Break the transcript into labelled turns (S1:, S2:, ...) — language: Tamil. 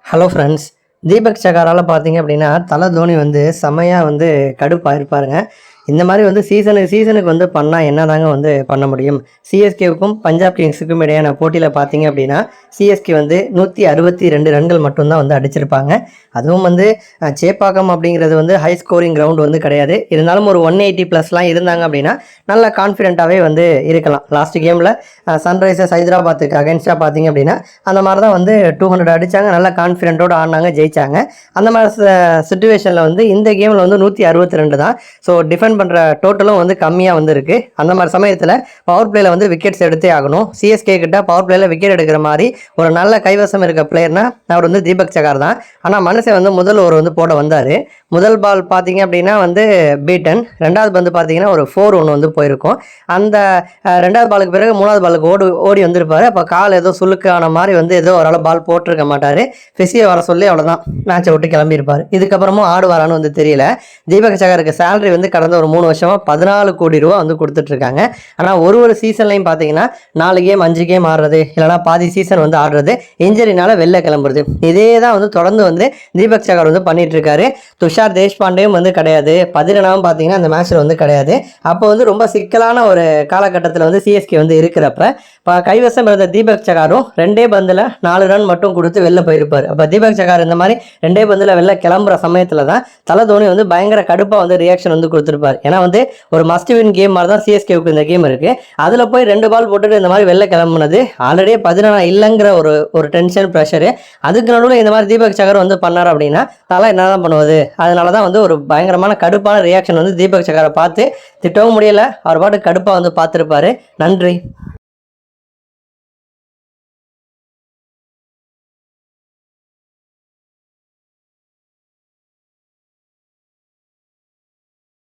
S1: Hello friends. தீபக் சகாரால் பார்த்தீங்க அப்படின்னா தலை தோனி வந்து செம்மையாக வந்து கடுப்பாக இருப்பாருங்க. இந்த மாதிரி வந்து சீசனுக்கு வந்து பண்ணால் என்ன தாங்க வந்து பண்ண முடியும். சிஎஸ்கேவுக்கும் பஞ்சாப் கிங்ஸுக்கும் இடையான போட்டியில் பார்த்தீங்க அப்படின்னா சிஎஸ்கே வந்து 162 ரன்கள் மட்டும்தான் வந்து அடிச்சிருப்பாங்க. அதுவும் வந்து சேப்பாக்கம் அப்படிங்கிறது வந்து ஹை ஸ்கோரிங் கிரவுண்ட் வந்து கிடையாது. இருந்தாலும் ஒரு 180+ இருந்தாங்க அப்படின்னா நல்லா கான்ஃபிடென்ட்டாகவே வந்து இருக்கலாம். லாஸ்ட் கேமில் சன்ரைசர்ஸ் ஹைதராபாத்துக்கு அகேன்ஸ்டாக பார்த்தீங்க அப்படின்னா அந்த மாதிரி தான் வந்து 200 அடித்தாங்க. நல்லா கான்ஃபிடென்ட்டோடு ஆடினாங்க, ஜெயித்தாங்க. அந்த மாதிரி சுச்சுவேஷனில் வந்து இந்த கேமில் வந்து 162 தான். ஸோ டிஃபெண்ட் பண்ணுற டோட்டலும் வந்து கம்மியாக வந்து இருக்குது. அந்த மாதிரி சமயத்தில் பவர் பிளேயில் வந்து விக்கெட்ஸ் எடுத்தே ஆகணும். சிஎஸ்கே கிட்ட பவர் பிளேயில் விக்கெட் எடுக்கிற மாதிரி ஒரு நல்ல கைவசம் இருக்க பிளேயர்னா அவர் வந்து தீபக் சகார் தான். ஆனால் மனுஷன் வந்து முதல் ஓவர் வந்து போட வந்தார். முதல் பால் பார்த்தீங்க அப்படின்னா வந்து பீட்டன், ரெண்டாவது பந்து பார்த்தீங்கன்னா ஒரு 4 வந்து போயிருக்கும். அந்த ரெண்டாவது பாலுக்கு பிறகு மூணாவது பாலுக்கு ஓடி வந்திருப்பார். அப்போ கால் ஏதோ சுழுக்கான மாதிரி வந்து ஏதோ ஓரளவு பால் போட்டிருக்க மாட்டார். ஃபிசியை வர சொல்லி அவ்வளோதான் மேட்சை விட்டு கிளம்பியிருப்பார். இதுக்கப்புறமும் ஆடுவாரான்னு வந்து தெரியல. தீபக் சகாருக்கு சேலரி வந்து கடந்த ஒரு 3 வருஷமாக 14 கோடி ரூபா வந்து கொடுத்துட்ருக்காங்க. ஆனால் ஒரு சீசன்லையும் பார்த்தீங்கன்னா 4 கேம் 5 கேம் ஆடுறது, இல்லைனா பாதி சீசன் வந்து ஆடுறது, இன்ஜரினால வெளில கிளம்புறது, இதே தான் வந்து தொடர்ந்து வந்து தீபக் சகார் வந்து பண்ணிட்டு இருக்காரு. துஷார் தேஷ்பாண்டேயும் வந்து கிடையாது, பதிரனாவும் பார்த்தீங்கன்னா அந்த மேட்ச்சில் வந்து கிடையாது. அப்போ வந்து ரொம்ப சிக்கலான ஒரு காலகட்டத்தில் வந்து சிஎஸ்கே வந்து இருக்கிறப்ப கைவசம் இருந்த தீபக் சகாரும் 2 பந்தில் 4 ரன் மட்டும் கொடுத்து வெளில போயிருப்பார். அப்போ தீபக் சகார் இந்த மாதிரி 2 பந்தில் வெளில கிளம்புற சமயத்தில் தான் தலை தோனி வந்து பயங்கர கடுப்பாக வந்து ரியாக்ஷன் வந்து கொடுத்துருப்பார். ஏன்னா வந்து ஒரு மஸ்ட் வின் கேம் மாதிரி தான் சிஎஸ்கேவுக்கு இந்த கேம் இருக்குது. அதில் போய் 2 பால் போட்டுட்டு இந்த மாதிரி வெளில கிளம்புனது ஆல்ரெடியே 14 இல்லைங்கிற ஒரு டென்ஷன் ப்ரெஷரு. அதுக்கு நடுவில் இந்த மாதிரி தீபக் சகார் வந்து பண்ணார் அப்படின்னா தலை என்ன தான் பண்ணுவது. அதனால தான் வந்து ஒரு பயங்கரமான கடுப்பான ரியாக்ஷன் வந்து தீபக் சகாரை பார்த்து திட்டவும் முடியலை. அவர் பாட்டு கடுப்பாக வந்து பார்த்துருப்பாரு. நன்றி.